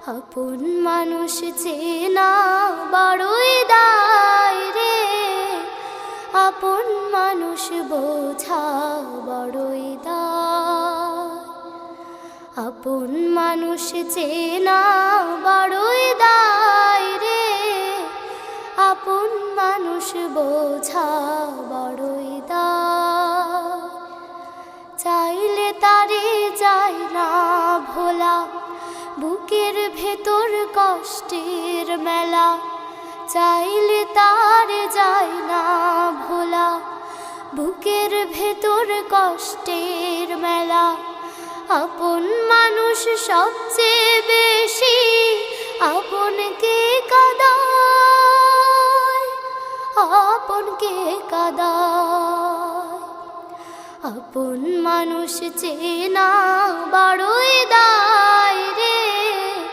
আপন মানুষ চেনা বড়ই দায় রে, আপন মানুষ বোঝা বড়ই দায়। আপন মানুষ চেনা বড়ই দায় রে, আপন মানুষ বোঝা বড়ই দায়। চাইলে তারে যায় না ভোলা, বুকের ভেতর কষ্টের মেলা। চাইলে তারে যায় না ভোলা, বুকের ভেতর কষ্টের মেলা। আপন মানুষ সবচেয়ে বেশি আপনকে কাঁদায়, আপনকে কাঁদায়। আপন মানুষ চেনা বড়ই দায়।